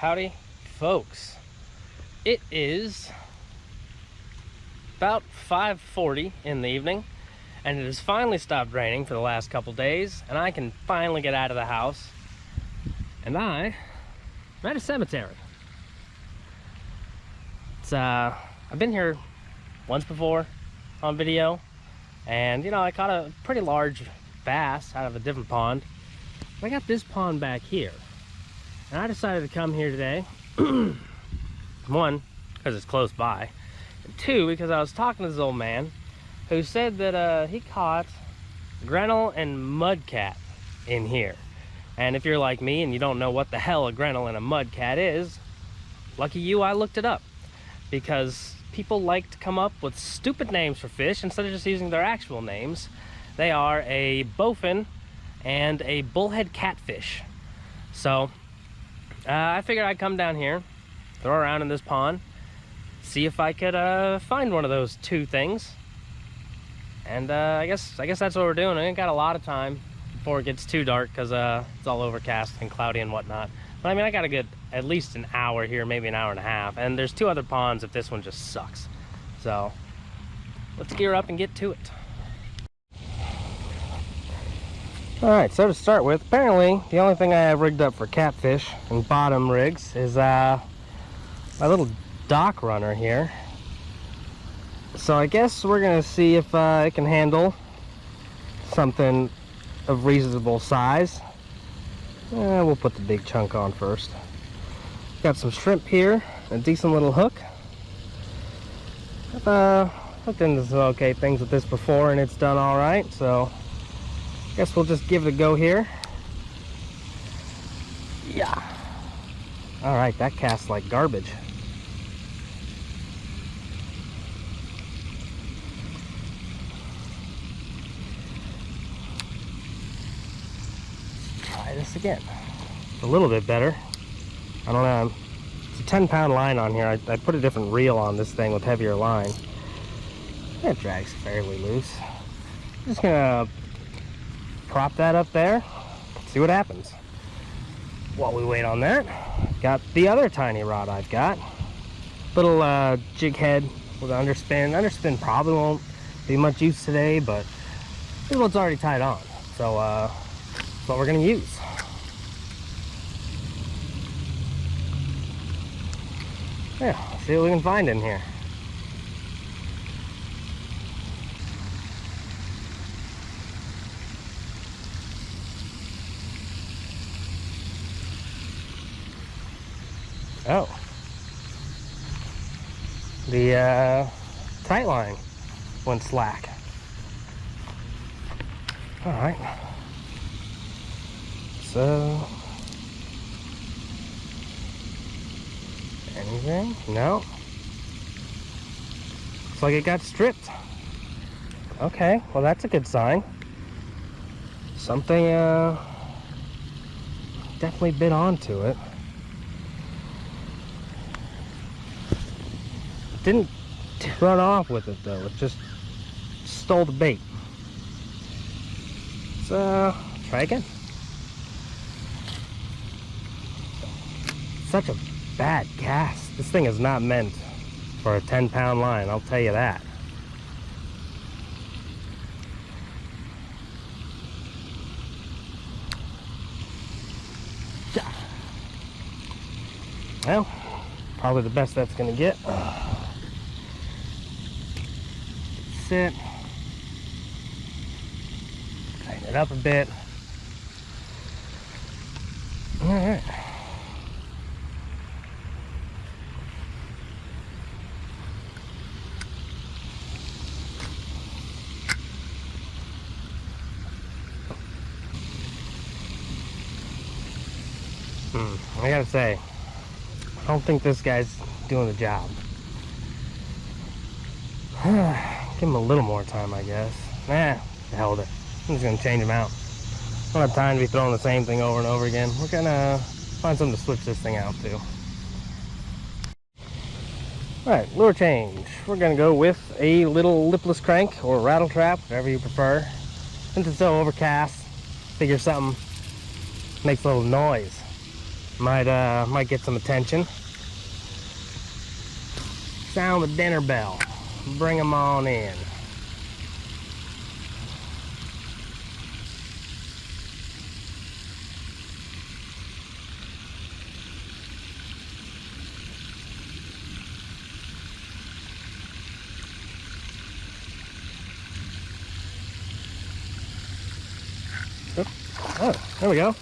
Howdy, folks. It is about 5:40 in the evening, and it has finally stopped raining for the last couple days, and I can finally get out of the house. And I'm at a cemetery. I've been here once before on video, and I caught a pretty large bass out of a different pond. I got this pond back here, and I decided to come here today. One, because it's close by, and two, because I was talking to this old man who said that he caught Grinnell and mudcat in here. And if you're like me and you don't know what the hell a Grinnell and a mudcat is, lucky you, I looked it up, because people like to come up with stupid names for fish instead of just using their actual names. They are a bowfin and a bullhead catfish. So I figured I'd come down here, throw around in this pond, see if I could find one of those two things. And I guess that's what we're doing. I ain't got a lot of time before it gets too dark, because it's all overcast and cloudy and whatnot. But I mean, I got a good at least an hour here, maybe an hour and a half, and there's two other ponds if this one just sucks. So let's gear up and get to it. All right, so to start with, apparently the only thing I have rigged up for catfish and bottom rigs is my little dock runner here. So I guess we're gonna see if it can handle something of reasonable size. We'll put the big chunk on first. Got some shrimp here, a decent little hook. I've hooked into some okay things with this before, and it's done all right, so guess we'll just give it a go here. Yeah. All right, that casts like garbage. Try this again. It's a little bit better. I don't know. It's a 10-pound line on here. I put a different reel on this thing with heavier line. It drags fairly loose. I'm just gonna prop that up there, see what happens. While we wait on that, got the other tiny rod I've got. Little jig head with underspin. Underspin probably won't be much use today, but this one's already tied on. So that's what we're gonna use. Yeah, let's see what we can find in here. Oh, the tight line went slack. All right, so anything? No. Looks like it got stripped. Okay, well that's a good sign. Something definitely bit onto it. Didn't run off with it though, it just stole the bait. So try again. Such a bad cast. This thing is not meant for a 10-pound line, I'll tell you that. Well, probably the best that's gonna get. Sit, tighten it up a bit. All right. I gotta say, I don't think this guy's doing the job. Give him a little more time, I guess. The hell with it. I'm just gonna change him out. I don't have time to be throwing the same thing over and over again. We're gonna find something to switch this thing out to. Alright, lure change. We're gonna go with a little lipless crank or rattle trap, whatever you prefer. Since it's so overcast, figure something makes a little noise. Might get some attention. Sound the dinner bell. Bring them on in. Oh, there we go.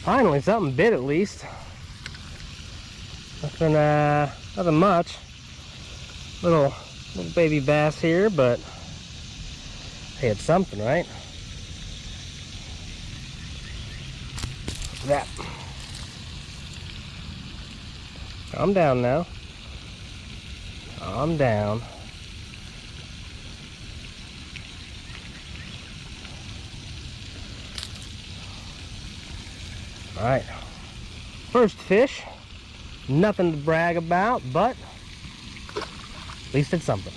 Finally, something bit at least. Nothing much. Little baby bass here, but hey, it's something, right? That. Calm down now. Calm down. All right, first fish, nothing to brag about, but at least it's something.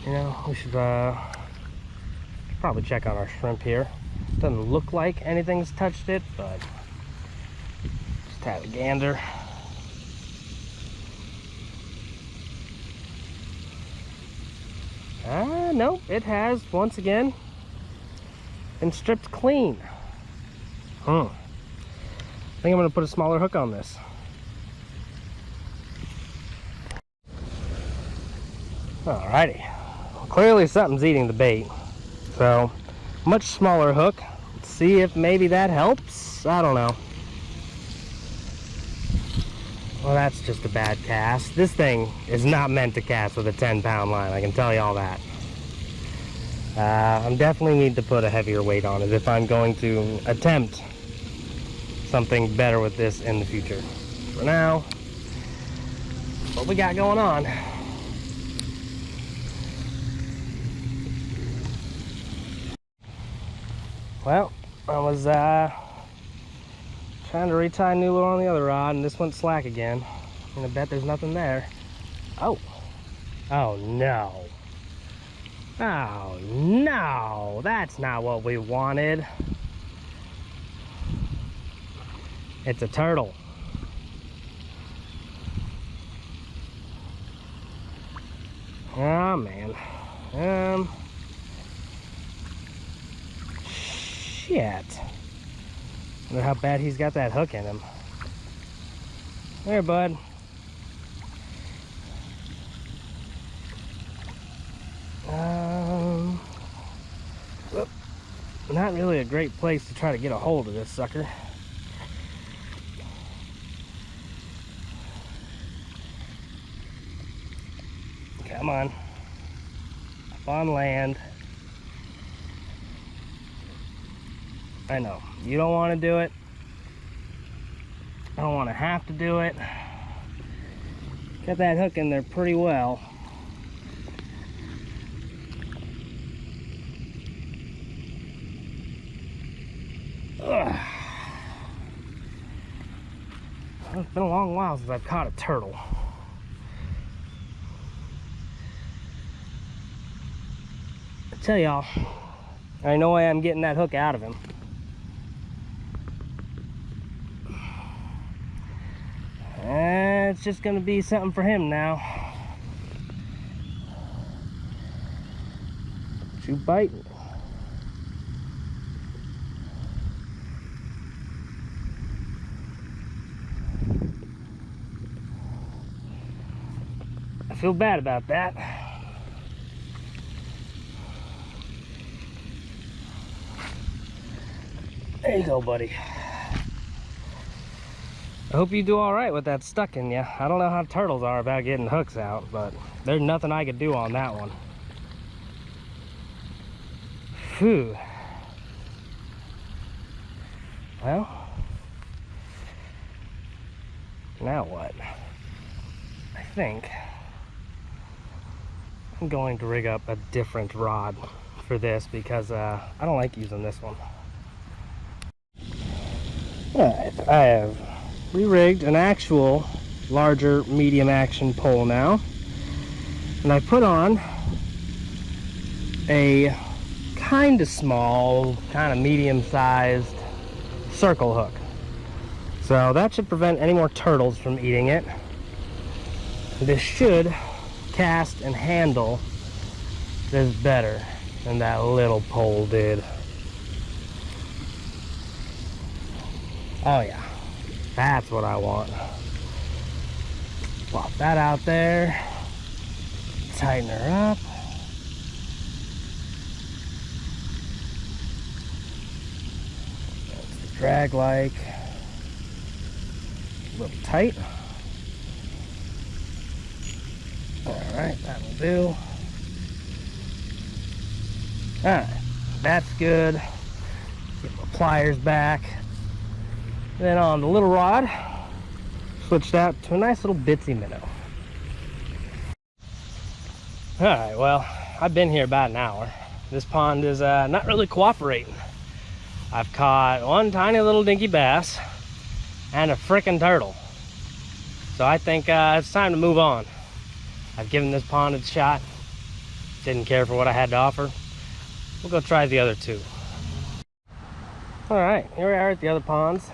You know, we should probably check on our shrimp here. Doesn't look like anything's touched it, but just have a gander. Nope, it has once again been stripped clean. I think I'm gonna put a smaller hook on this. Alrighty, well, clearly something's eating the bait, so much smaller hook. Let's see if maybe that helps. I don't know. Well, that's just a bad cast. This thing is not meant to cast with a 10-pound line, I can tell you all that. I definitely need to put a heavier weight on it if I'm going to attempt something better with this in the future. For now, what we got going on. Well, I was trying to retie new lure on the other rod, and this went slack again. And I bet there's nothing there. Oh. Oh no. Oh no, that's not what we wanted. It's a turtle. Oh man. Shit. Wonder how bad he's got that hook in him. There, bud. Not really a great place to try to get a hold of this sucker. Come on. Up on land. I know. You don't want to do it. I don't want to have to do it. Got that hook in there pretty well. Ugh. It's been a long while since I've caught a turtle. I tell y'all, there ain't no way I'm getting that hook out of him. It's just gonna be something for him now. You biting? I feel bad about that. There you go, buddy. I hope you do all right with that stuck in you. I don't know how turtles are about getting hooks out, but there's nothing I could do on that one. Phew. Well, now what? I think I'm going to rig up a different rod for this because I don't like using this one. Alright, I have re-rigged an actual larger medium action pole now, and I put on a kind of small, kind of medium-sized circle hook. So that should prevent any more turtles from eating it. This should cast and handle this better than that little pole did. Oh yeah, that's what I want. Plop that out there, tighten her up. That's the drag like, a little tight. Alright, that'll do. Alright, that's good. Get my pliers back. Then on the little rod, switched out to a nice little bitsy minnow. Alright, well, I've been here about an hour. This pond is not really cooperating. I've caught one tiny little dinky bass and a frickin' turtle. So I think it's time to move on. I've given this pond a shot. Didn't care for what I had to offer. We'll go try the other two. Alright, here we are at the other ponds.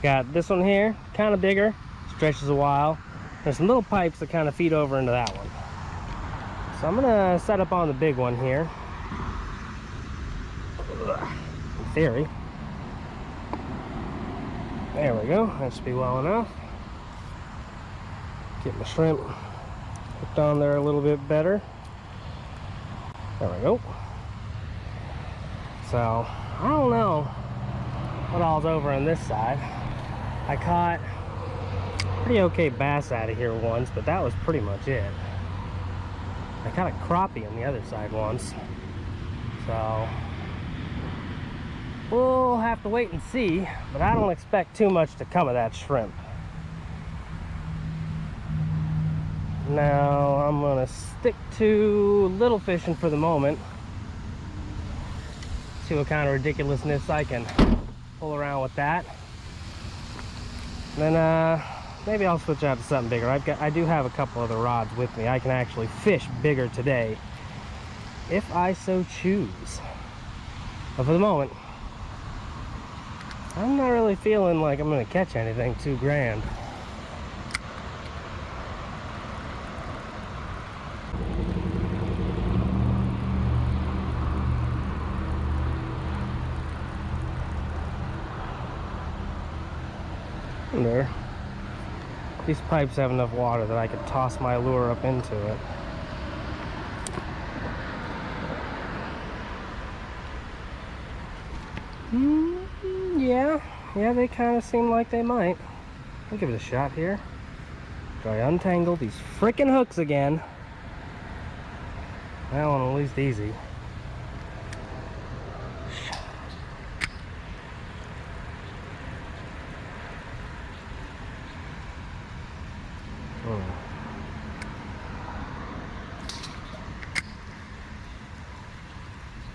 Got this one here, kind of bigger, stretches a while. There's some little pipes that kind of feed over into that one. So I'm gonna set up on the big one here. In theory. There we go, that should be well enough. Get my shrimp hooked on there a little bit better. There we go. So, I don't know what all's over on this side. I caught pretty okay bass out of here once, but that was pretty much it. I caught a crappie on the other side once. So, we'll have to wait and see, but I don't expect too much to come of that shrimp. Now, I'm gonna stick to little fishing for the moment. See what kind of ridiculousness I can pull around with that. Then maybe I'll switch out to something bigger. I do have a couple other rods with me. I can actually fish bigger today if I so choose. But for the moment, I'm not really feeling like I'm gonna catch anything too grand. There. These pipes have enough water that I could toss my lure up into it. Yeah, they kind of seem like they might. I'll give it a shot here. Try to untangle these freaking hooks again. That one at least easy.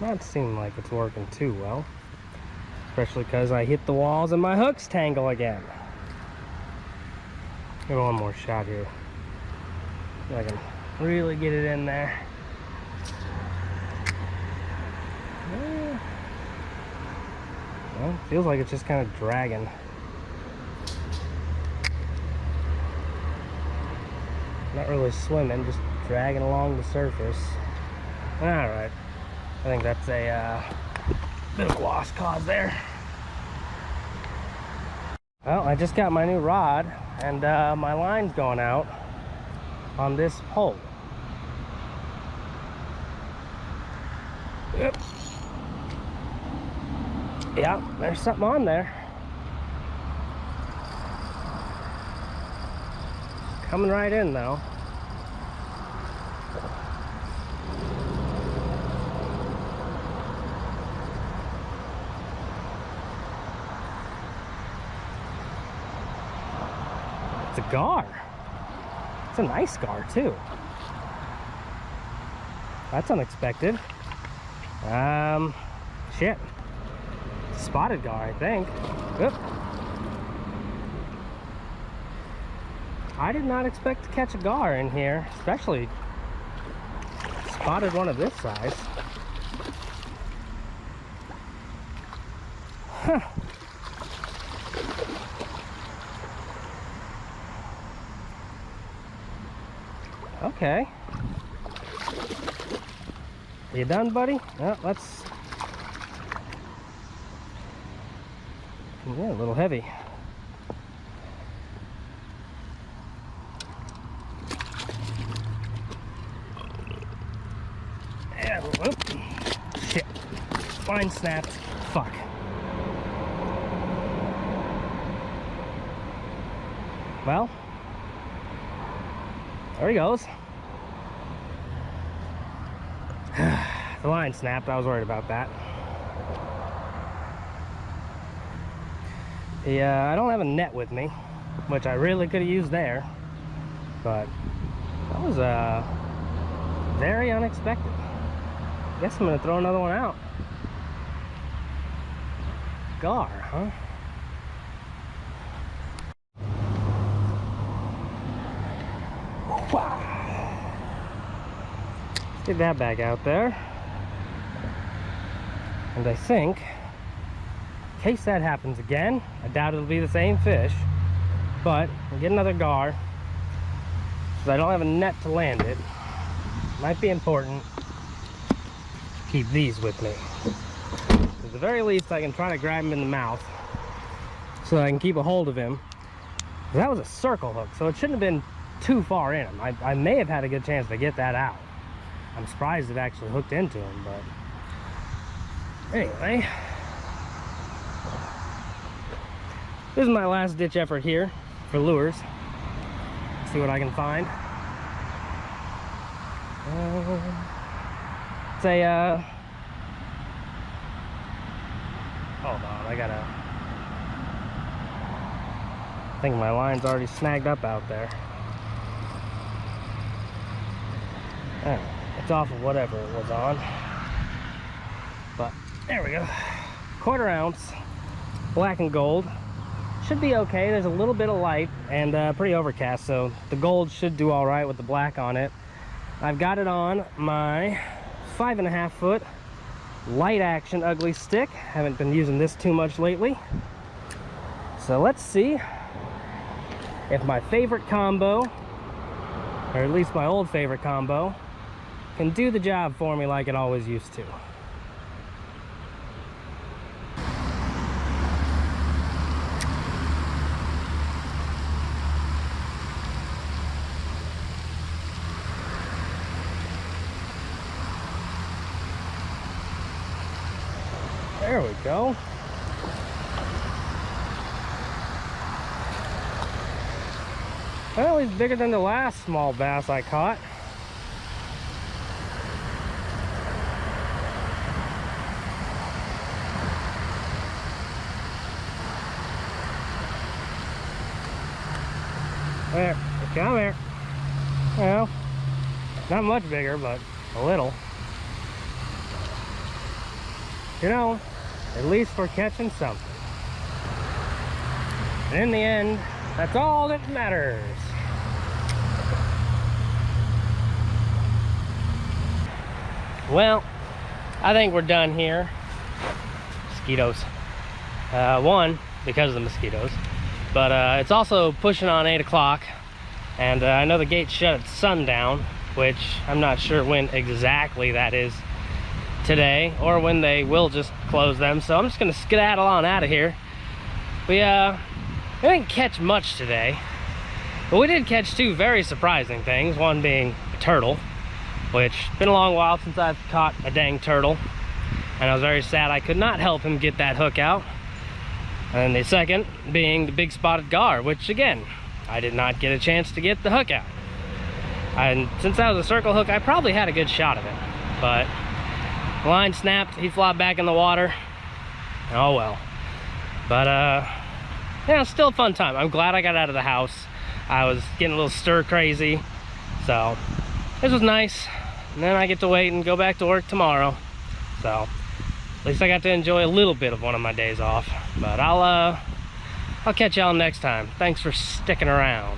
Not seeming like it's working too well, especially because I hit the walls and my hooks tangle again. Give it one more shot here. See if I can really get it in there. Well, it feels like it's just kind of dragging. Not really swimming, just dragging along the surface. Alright. I think that's a bit of a lost cause there. Well, I just got my new rod, and my line's going out on this pole. Yep. Yeah, there's something on there. Coming right in though. It's a gar. It's a nice gar too. That's unexpected. Shit. Spotted gar, I think. Oop. I did not expect to catch a gar in here, especially spotted one of this size. Huh. Okay. You done, buddy? Well, let's... Yeah, a little heavy. Yeah, whoop. Shit. Line snapped. Fuck. Well, there he goes. The line snapped. I was worried about that. Yeah, I don't have a net with me, which I really could have used there, but that was very unexpected. Guess I'm gonna throw another one out. Gar, huh? Let's get that back out there. And I think, in case that happens again, I doubt it'll be the same fish, but I'll get another gar, because I don't have a net to land it. Might be important to keep these with me. At the very least, I can try to grab him in the mouth, so I can keep a hold of him. That was a circle hook, so it shouldn't have been too far in him. I may have had a good chance to get that out. I'm surprised it actually hooked into him, but anyway, this is my last ditch effort here for lures. See what I can find. It's a hold on, I think my line's already snagged up out there. Oh, it's off of whatever it was on, but there we go. 1/4 ounce black and gold should be okay. There's a little bit of light and pretty overcast, so the gold should do all right with the black on it. I've got it on my 5.5 foot light action ugly stick. Haven't been using this too much lately, so let's see if my favorite combo, or at least my old favorite combo, can do the job for me like it always used to. There we go. Well, he's bigger than the last small bass I caught. There, come here. Well, not much bigger, but a little. You know, at least we're catching something. And in the end, that's all that matters. Well, I think we're done here. Mosquitoes. One, because of the mosquitoes. But it's also pushing on 8 o'clock. And I know the gates shut at sundown, which I'm not sure when exactly that is today, or when they will just close them. So I'm just gonna skedaddle on out of here. We didn't catch much today, but we did catch two very surprising things. One being a turtle, which it's been a long while since I've caught a dang turtle, and I was very sad I could not help him get that hook out. And the second being the big spotted gar, which again, I did not get a chance to get the hook out. And since that was a circle hook, I probably had a good shot of it, but the line snapped, he flopped back in the water. Oh well. But yeah, still a fun time. I'm glad I got out of the house. I was getting a little stir crazy, so this was nice. And then I get to wait and go back to work tomorrow, so at least I got to enjoy a little bit of one of my days off. But I'll catch y'all next time. Thanks for sticking around.